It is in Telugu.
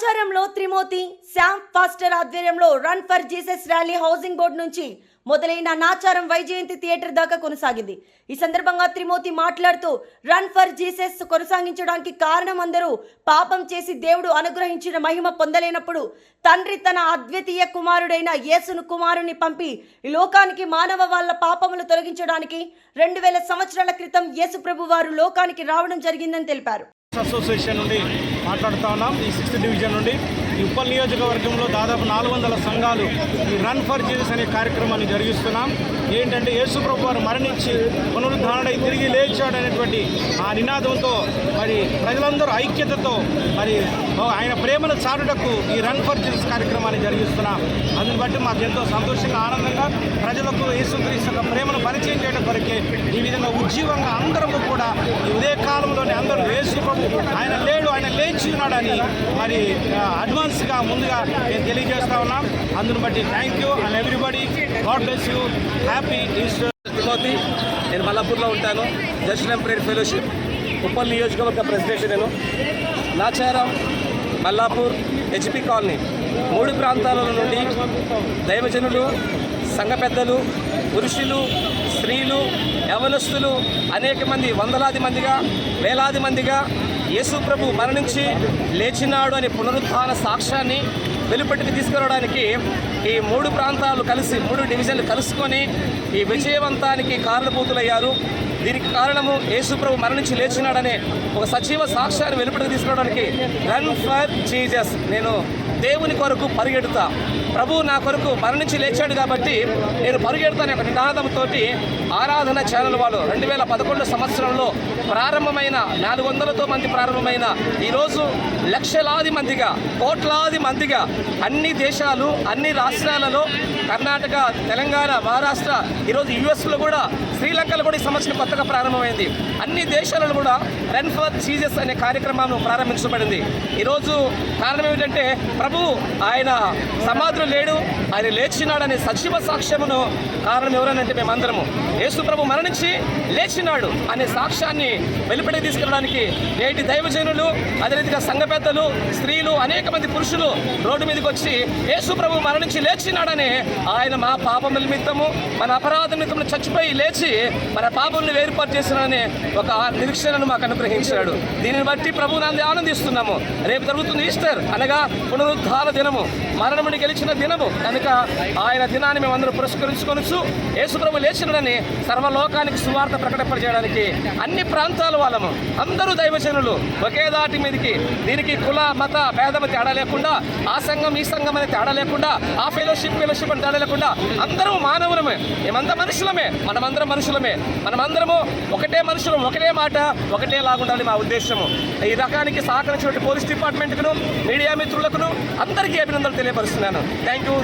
నాచారంలో త్రిమూర్తి శామ్ ఫాస్టర్ ఆధ్వర్యంలో run for Jesus rally housing board నుంచి మొదలైన నాచారం వైజయంతి థియేటర్ దాకా కొనసాగింది. ఈ సందర్భంగా త్రిమూర్తి మాట్లాడుతూ రన్ ఫర్ జీసస్ కొనసాగించడానికి కారణం అందరూ పాపం చేసి దేవుడు అనుగ్రహించిన మహిమ పొందలేనప్పుడు తండ్రి తన అద్వితీయ కుమారుడైన యేసును కుమారుని పంపి ఈ లోకానికి మానవ వాళ్ళ పాపములు తొలగించడానికి 2000 సంవత్సరాల క్రితం యేసు ప్రభు వారు లోకానికి రావడం జరిగిందని తెలిపారు. అసోసియేషన్ నుండి మాట్లాడుతూ ఉన్నాం. ఈ 6th డివిజన్ నుండి ఈ ఉప్పల్ నియోజకవర్గంలో దాదాపు 400 సంఘాలు ఈ రన్ ఫర్ జీసస్ అనే కార్యక్రమాన్ని జరిగిస్తున్నాం. ఏంటంటే యేసు ప్రభు వారు మరణించి పునరుద్ధరణై తిరిగి లేచాడు అనేటువంటి ఆ నినాదంతో మరి ప్రజలందరూ ఐక్యతతో మరి ఆయన ప్రేమను చాటుటకు ఈ రన్ ఫర్ జీసస్ కార్యక్రమాన్ని జరిగిస్తున్నాం. అందుని బట్టి మాకు ఎంతో సంతోషంగా ఆనందంగా ప్రజలకు యేసుక్రీస్తు యొక్క ప్రేమను పరిచయం చేయడం కొరకే ఈ విధంగా ఉజ్జీవంగా అందరము కూడా ఈ ఉదయ కాలంలోనే అందరూ యేసు ప్రభు ఆయన లేడు, ఆయన లేచి ఉన్నాడని మరి అడ్వాన్స్గా ముందుగా నేను తెలియజేస్తా ఉన్నాం. అందుని బట్టి thank you and everybody, God bless you, happy Easter. Timothy, నేను మల్లాపూర్లో ఉంటాను. జెరూసలేం ప్రేయర్ ఫెలోషిప్ ఉప్పల్ నియోజకవర్గ ప్రెసిడెంట్. నేను నాచారం, మల్లాపూర్, హెచ్పి కాలనీ 3 ప్రాంతాల నుండి దైవజనులు, సంఘ పెద్దలు, పురుషులు, స్త్రీలు, యవనస్తులు అనేక మంది, వందలాది మందిగా, వేలాది మందిగా యేసు ప్రభు మరణించి లేచినాడు అనే పునరుత్థాన సాక్ష్యాన్ని వెలుపటికి తీసుకురావడానికి ఈ 3 ప్రాంతాలు కలిసి 3 డివిజన్లు కలుసుకొని ఈ విజయవంతానికి కారణభూతులయ్యారు. దీనికి కారణము యేసు ప్రభు మరణించి లేచినాడనే ఒక సజీవ సాక్ష్యాన్ని వెలుపటికి తీసుకురావడానికి రన్ ఫర్ జీసస్, నేను దేవుని కొరకు పరిగెడుతా, ప్రభు నా కొరకు మరణించి లేచాడు కాబట్టి నేను పరిగెడతాను ఒక నినాదంతో ఆరాధన ఛానల్ వాళ్ళు 2011 సంవత్సరంలో ప్రారంభమైన 400తో మంది ప్రారంభమైన ఈరోజు లక్షలాది మందిగా, కోట్లాది మందిగా అన్ని దేశాలు, అన్ని రాష్ట్రాలలో, కర్ణాటక, తెలంగాణ, మహారాష్ట్ర, ఈరోజు యుఎస్లో కూడా, శ్రీలంకలో కూడా ఈ సంవత్సరం కొత్తగా ప్రారంభమైంది. అన్ని దేశాలలో కూడా రన్ ఫర్ జీసస్ అనే కార్యక్రమం ప్రారంభించబడింది. ఈరోజు కారణం ఏమిటంటే ప్రభు ఆయన సమాధిలో లేడు, ఆయన లేచినాడనే సజీవ సాక్ష్యమును కారణం ఎవరనంటే మేమందరము. యేసు ప్రభు మరణించి లేచినాడు అనే సాక్ష్యాన్ని వెలుపడికి తీసుకెళ్ళడానికి నేటి దైవజనులు, అదే రీతిగా సంఘ పెద్దలు, స్త్రీలు, అనేక మంది పురుషులు రోడ్డు మీదకి వచ్చి యేసు ప్రభు మరణించి లేచినాడని, ఆయన మా పాపం నిమిత్తము, మన అపరాధ నిమిత్తము చచ్చిపోయి లేచి మన పాపములను వేరుపాటు చేసినాడనే ఒక నిరీక్షణను మాకు అనుగ్రహించాడు. దీనిని బట్టి ప్రభువుని ఆనందిస్తున్నాము. రేపు జరుగుతుంది ఈస్టర్, అనగా పునరుద్ధార దినము, మరణముని గెలిచిన దినము కనుక ఆయన దినాన్ని మేమందరూ పురస్కరించుకొనుచు యేసు ప్రభు లేచినాడని సర్వలోకానికి సువార్త ప్రకటింపజేయడానికి అన్ని ప్రాంతాల వాళ్ళము, అందరూ దైవజనులు ఒకే దాటి మీదకి, దీనికి కుల మత భేదము తేడా లేకుండా, ఆ సంఘం ఈ సంఘం అనే తేడా లేకుండా, ఆ ఫెలోషిప్ అని తేడా లేకుండా అందరూ మానవులమే, మేమంతా మనుషులమే, మనమందరము ఒకటే మనుషులం, ఒకటే మాట, ఒకటే లాగుండాలి మా ఉద్దేశము. ఈ రకానికి సహకరించినటువంటి పోలీస్ డిపార్ట్మెంట్కును, మీడియా మిత్రులకును అందరికీ అభినందనలు తెలియపరుస్తున్నాను. Thank you.